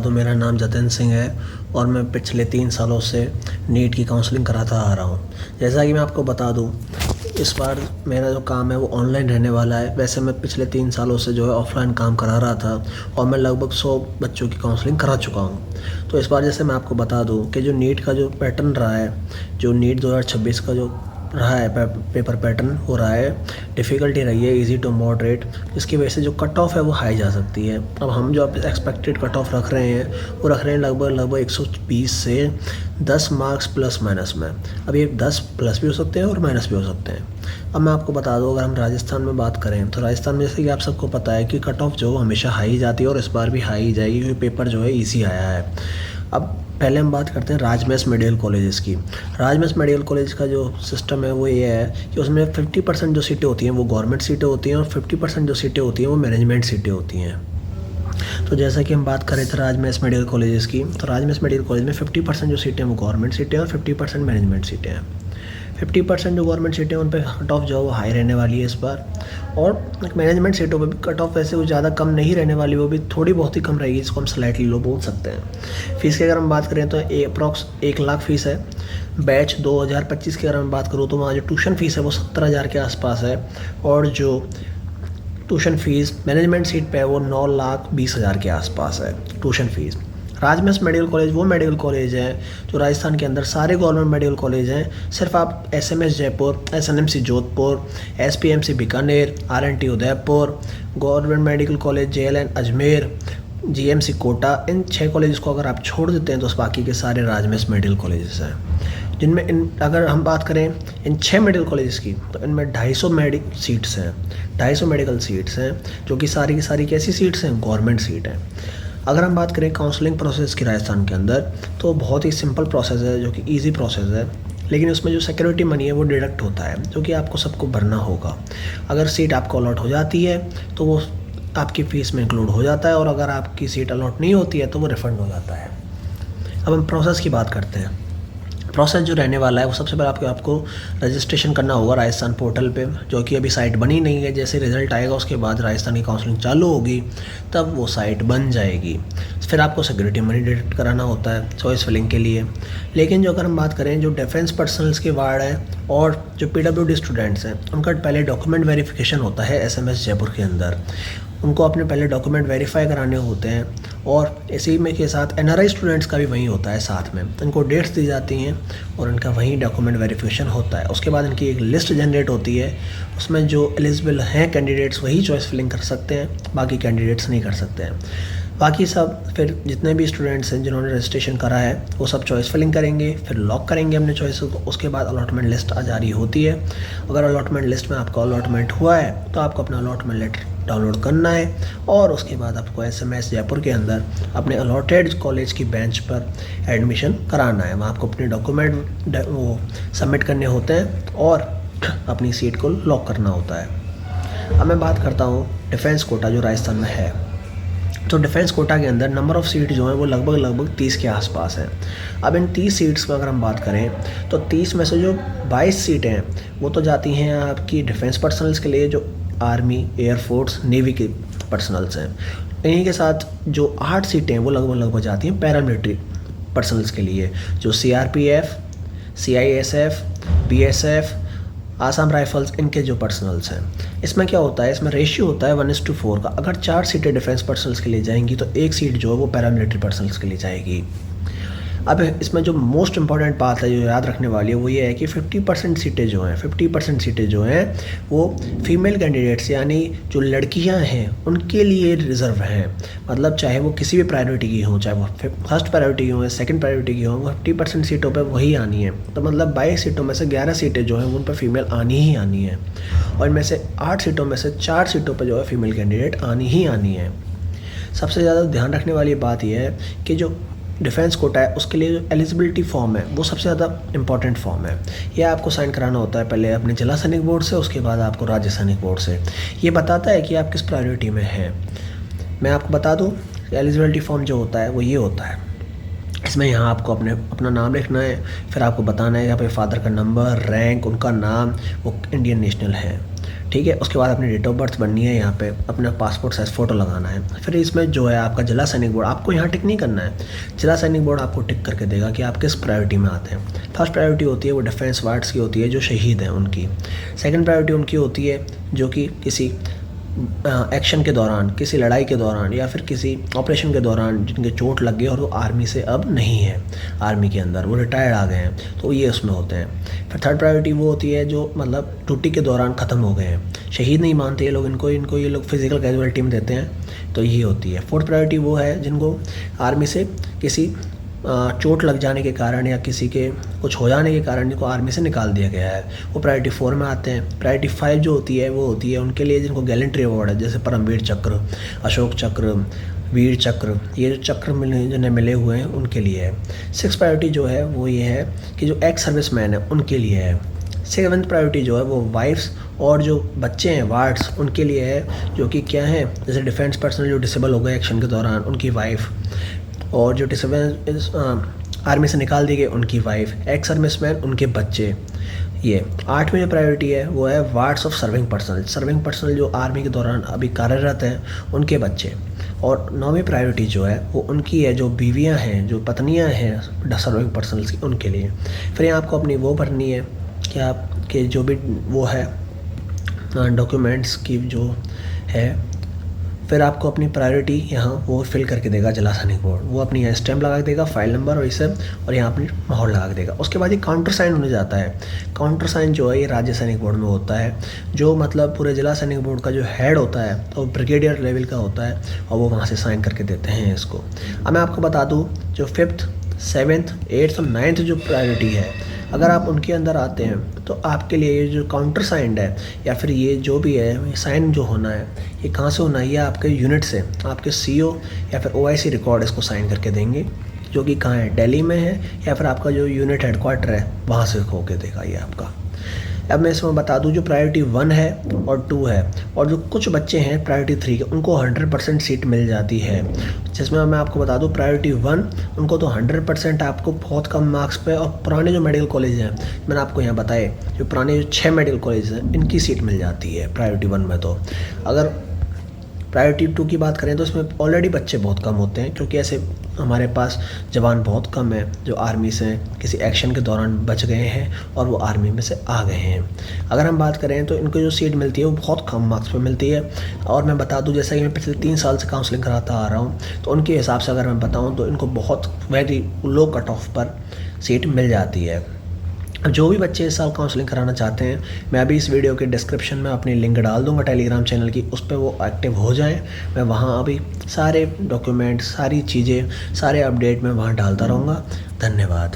दूं, मेरा नाम जतिन सिंह है और मैं पिछले 3 सालों से नीट की काउंसलिंग कराता आ रहा हूं। जैसा कि मैं आपको बता दूं, इस बार मेरा जो काम है वो ऑनलाइन रहने वाला है। वैसे मैं पिछले 3 सालों से जो है ऑफ़लाइन काम करा रहा था और मैं लगभग 100 बच्चों की काउंसलिंग करा चुका हूं। तो इस बार जैसे मैं आपको बता दूं कि जो नीट का जो पैटर्न रहा है, जो नीट 2026 का जो रहा है पेपर पैटर्न हो रहा है, डिफ़िकल्टी रही है इजी टू मॉडरेट, जिसकी वजह से जो कट ऑफ है वो हाई जा सकती है। अब हम जो एक्सपेक्टेड कट ऑफ रख रहे हैं वो रख रहे हैं लगभग 120 से 10 मार्क्स प्लस माइनस में। अब ये 10 प्लस भी हो सकते हैं और माइनस भी हो सकते हैं। अब मैं आपको बता दूं, अगर हम राजस्थान में बात करें तो राजस्थान में जैसे कि आप सबको पता है कि कट ऑफ जो हमेशा हाई जाती है और इस बार भी हाई जाएगी क्योंकि पेपर जो है ईजी आया है। अब पहले हम बात करते हैं राजमहल मेडिकल कॉलेजेस की। राजमहल मेडिकल कॉलेज का जो सिस्टम है वो ये है कि उसमें 50% जो सीटें होती हैं वो गवर्नमेंट सीटें होती हैं और 50% जो सीटें होती हैं वो मैनेजमेंट सीटें होती हैं। तो जैसा कि हम बात कर रहे थे राजमहल मेडिकल कॉलेजेस की, तो राजमहल मेडिकल कॉलेज में 50% जो सीटें हैं वो गवर्नमेंट सीटें हैं और 50% मैनेजमेंट सीटें हैं। 50% जो गवर्नमेंट सीटें हैं उन पर कट ऑफ जो है वो हाई रहने वाली है इस बार, और मैनेजमेंट सीटों पे भी कट ऑफ वैसे वो ज़्यादा कम नहीं रहने वाली, वो भी थोड़ी बहुत ही कम रहेगी, जिसको हम स्लाइटली लो बोल सकते हैं। फ़ीस की अगर हम बात करें तो अप्रॉक्स 1 लाख फ़ीस है। बैच 2025 की अगर मैं बात करूँ तो वहाँ जो ट्यूशन फ़ीस है वो 17,000 के आसपास है, और जो ट्यूशन फ़ीस मैनेजमेंट सीट पे है वो 9,20,000 के आसपास है ट्यूशन फ़ीस। राजमहल मेडिकल कॉलेज वो मेडिकल कॉलेज है जो राजस्थान के अंदर सारे गवर्नमेंट मेडिकल कॉलेज हैं। सिर्फ आप SMS Jaipur, SNMC Jodhpur, SPMC Bikaner, RNT Udaipur, government medical college JLN Ajmer, GMC Kota, इन 6 कॉलेज को अगर आप छोड़ देते हैं तो बाकी के सारे राजमहल मेडिकल कॉलेजेस हैं, जिनमें अगर हम बात करें इन 6 मेडिकल कॉलेज की तो इनमें 250 मेडिकल सीट्स हैं, 250 मेडिकल सीट्स हैं, जो कि सारी की सारी कैसी सीट्स हैं, गवर्नमेंट सीट हैं। अगर हम बात करें काउंसलिंग प्रोसेस की राजस्थान के अंदर, तो बहुत ही सिंपल प्रोसेस है, जो कि ईजी प्रोसेस है, लेकिन उसमें जो सिक्योरिटी मनी है वो डिडक्ट होता है, जो कि आपको सबको भरना होगा। अगर सीट आपको अलॉट हो जाती है तो वो आपकी फ़ीस में इंक्लूड हो जाता है, और अगर आपकी सीट अलॉट नहीं होती है तो वो रिफ़ंड हो जाता है। अब हम प्रोसेस की बात करते हैं। प्रोसेस जो रहने वाला है वो सबसे पहले आपको रजिस्ट्रेशन करना होगा राजस्थान पोर्टल पे, जो कि अभी साइट बनी नहीं है। जैसे रिज़ल्ट आएगा उसके बाद राजस्थान की काउंसलिंग चालू होगी, तब वो साइट बन जाएगी। फिर आपको सिक्योरिटी मनी डिडक्ट कराना होता है चॉइस फिलिंग के लिए। लेकिन जो अगर हम बात करें जो डिफेंस पर्सनल्स के वार्ड हैं और जो पीडब्ल्यूडी स्टूडेंट्स हैं, उनका पहले डॉक्यूमेंट वेरिफिकेशन होता है एसएमएस जयपुर के अंदर। उनको अपने पहले डॉक्यूमेंट वेरीफाई कराने होते हैं, और इसी में के साथ एनआरआई स्टूडेंट्स का भी वहीं होता है साथ में। इनको डेट्स दी जाती हैं और इनका वहीं डॉक्यूमेंट वेरिफिकेशन होता है। उसके बाद इनकी एक लिस्ट जनरेट होती है, उसमें जो एलिजिबल हैं कैंडिडेट्स वही चॉइस फिलिंग कर सकते हैं, बाकी कैंडिडेट्स नहीं कर सकते हैं। बाकी सब फिर जितने भी स्टूडेंट्स हैं जिन्होंने रजिस्ट्रेशन करा है वो सब चॉइस फिलिंग करेंगे, फिर लॉक करेंगे अपने चॉइस को। उसके बाद अलॉटमेंट लिस्ट जारी होती है। अगर अलॉटमेंट लिस्ट में आपका अलॉटमेंट हुआ है तो आपको अपना अलॉटमेंट लेटर डाउनलोड करना है, और उसके बाद आपको एसएमएस जयपुर के अंदर अपने अलॉटेड कॉलेज की बेंच पर एडमिशन कराना है। वहाँ आपको अपने डॉक्यूमेंट वो सबमिट करने होते हैं और अपनी सीट को लॉक करना होता है। अब मैं बात करता हूँ डिफेंस कोटा जो राजस्थान में है। तो डिफेंस कोटा के अंदर नंबर ऑफ़ सीट जो है वो लगभग 30 के आसपास है। अब इन 30 सीट्स में अगर हम बात करें तो 30 में से जो 22 सीटें हैं वो तो जाती हैं आपकी डिफेंस पर्सनल्स के लिए, जो आर्मी, एयरफोर्स, नेवी के पर्सनल्स हैं। इन्हीं के साथ जो 8 सीटें हैं वो लगभग जाती हैं पैरामिलिट्री पर्सनल्स के लिए, जो CRPF, CISF, BSF, Assam rifles, इनके जो पर्सनल्स हैं। इसमें क्या होता है, इसमें रेशियो होता है 1:4 का। अगर 4 सीटें डिफेंस पर्सनल्स के लिए जाएंगी तो 1 सीट जो है वो पैरामिलिट्री पर्सनल्स के लिए जाएगी। अब इसमें जो मोस्ट इंपॉर्टेंट बात है जो याद रखने वाली है वो ये है कि 50% सीटें जो हैं वो फीमेल कैंडिडेट्स यानी जो लड़कियां हैं उनके लिए रिज़र्व हैं। मतलब चाहे वो किसी भी प्रायोरिटी की हों, चाहे वो फर्स्ट प्रायोरिटी की हों, सेकंड प्रायोरिटी की हों, 50% सीटों पर वही आनी है। तो मतलब 22 सीटों में से 11 सीटें जो हैं उन पर फीमेल आनी ही आनी है, और इनमें से 8 सीटों में से 4 सीटों पर जो है फीमेल कैंडिडेट आनी ही आनी है। सबसे ज़्यादा ध्यान रखने वाली बात यह है कि जो डिफेंस कोटा है उसके लिए जो एलिजिबिलिटी फॉर्म है वो सबसे ज़्यादा इंपॉर्टेंट फॉर्म है। ये आपको साइन कराना होता है पहले अपने जिला सैनिक बोर्ड से, उसके बाद आपको राज्य सैनिक बोर्ड से। ये बताता है कि आप किस प्रायोरिटी में हैं। मैं आपको बता दूं, एलिजिबिलिटी फॉर्म जो होता है वो ये होता है। इसमें यहाँ आपको अपना नाम लिखना है, फिर आपको बताना है यहाँ पे फादर का नंबर, रैंक, उनका नाम, वो इंडियन नेशनल है, ठीक है। उसके बाद अपनी डेट ऑफ बर्थ बननी है, यहाँ पे अपना पासपोर्ट साइज़ फ़ोटो लगाना है। फिर इसमें जो है आपका जिला सैनिक बोर्ड, आपको यहाँ टिक नहीं करना है, जिला सैनिक बोर्ड आपको टिक करके देगा कि आप किस प्रायोरिटी में आते हैं। फर्स्ट प्रायोरिटी होती है वो डिफेंस वार्ड्स की होती है, जो शहीद हैं उनकी। सेकंड प्रायोरिटी उनकी होती है जो कि किसी एक्शन के दौरान, किसी लड़ाई के दौरान या फिर किसी ऑपरेशन के दौरान जिनके चोट लग गई और वो आर्मी से अब नहीं है, आर्मी के अंदर वो रिटायर्ड आ गए हैं, तो ये उसमें होते हैं। फिर थर्ड प्रायोरिटी वो होती है जो मतलब ड्यूटी के दौरान ख़त्म हो गए हैं, शहीद नहीं मानते ये लोग इनको ये लोग फिजिकल कैजुअलिटी में देते हैं, तो ये होती है। फोर्थ प्रायोरिटी वो है जिनको आर्मी से किसी चोट लग जाने के कारण या किसी के कुछ हो जाने के कारण जिनको आर्मी से निकाल दिया गया है, वो प्रायोरिटी 4 में आते हैं। प्रायोरिटी 5 जो होती है वो होती है उनके लिए जिनको गैलेंट्री अवार्ड है, जैसे परमवीर चक्र, अशोक चक्र, वीर चक्र, ये जो चक्र जिन्हें मिले हुए हैं उनके लिए है। 6 प्रायोरिटी जो है वो ये है कि जो एक्स सर्विस मैन है उनके लिए है। 7th प्रायोरिटी जो है वो वाइफ्स और जो बच्चे हैं वार्ड्स उनके लिए है, जो कि क्या है, जैसे डिफेंस पर्सनल जो डिसेबल हो गए एक्शन के दौरान उनकी वाइफ, और जो डिसेबल आर्मी से निकाल दी गई उनकी वाइफ, एक्स सर्विसमैन उनके बच्चे। ये 8वीं जो प्रायोरिटी है वो है वार्ड्स ऑफ सर्विंग पर्सनल जो आर्मी के दौरान अभी कार्यरत हैं उनके बच्चे। और 9वीं प्रायोरिटी जो है वो उनकी है जो बीवियां हैं, जो पत्नियां हैं सर्विंग पर्सनल्स की, उनके लिए। फिर यहाँ आपको अपनी वो भरनी है कि आपके जो भी वो है डॉक्यूमेंट्स की जो है, फिर आपको अपनी प्रायोरिटी यहाँ वो फिल करके देगा जिला सैनिक बोर्ड, वो अपनी यहाँ स्टैम्प लगा के देगा, फाइल नंबर और ये सब, और यहाँ अपनी मोहर लगा के देगा। उसके बाद ये काउंटर साइन होने जाता है। काउंटर साइन जो है ये राज्य सैनिक बोर्ड में होता है, जो मतलब पूरे जिला सैनिक बोर्ड का जो हेड होता है तो ब्रिगेडियर लेवल का होता है, और वो वहाँ से साइन करके देते हैं इसको। अब मैं आपको बता दूँ जो 5th, 7th, 8th और 9th जो प्रायोरिटी है, अगर आप उनके अंदर आते हैं तो आपके लिए ये जो काउंटर साइंड है या फिर ये जो भी है साइन जो होना है, ये कहाँ से होना है, ये आपके यूनिट से, आपके CO या फिर OIC रिकॉर्ड इसको साइन करके देंगे, जो कि कहाँ है, दिल्ली में है, या फिर आपका जो यूनिट हेडक्वार्टर है वहाँ से होके देगा ये आपका। अब मैं इसमें बता दूं जो प्रायोरिटी 1 है और 2 है, और जो कुछ बच्चे हैं प्रायोरिटी 3 के, उनको 100% सीट मिल जाती है। जिसमें मैं आपको बता दूं प्रायोरिटी 1 उनको तो 100% आपको बहुत कम मार्क्स पे, और पुराने जो मेडिकल कॉलेज हैं मैंने आपको यहाँ बताए, जो पुराने जो 6 मेडिकल कॉलेज हैं इनकी सीट मिल जाती है प्रायोरिटी 1 में। तो अगर प्रायोरिटी 2 की बात करें तो इसमें ऑलरेडी बच्चे बहुत कम होते हैं, क्योंकि ऐसे हमारे पास जवान बहुत कम है जो आर्मी से किसी एक्शन के दौरान बच गए हैं और वो आर्मी में से आ गए हैं। अगर हम बात करें तो इनको जो सीट मिलती है वो बहुत कम मार्क्स पे मिलती है। और मैं बता दूं जैसा कि मैं पिछले 3 साल से काउंसलिंग कराता आ रहा हूँ, तो उनके हिसाब से अगर मैं बताऊँ तो इनको बहुत वेरी लो कट ऑफ पर सीट मिल जाती है। जो भी बच्चे इस साल काउंसलिंग कराना चाहते हैं, मैं अभी इस वीडियो के डिस्क्रिप्शन में अपनी लिंक डाल दूंगा टेलीग्राम चैनल की, उस पर वो एक्टिव हो जाएं। मैं वहाँ अभी सारे डॉक्यूमेंट, सारी चीज़ें, सारे अपडेट मैं वहाँ डालता रहूँगा। धन्यवाद।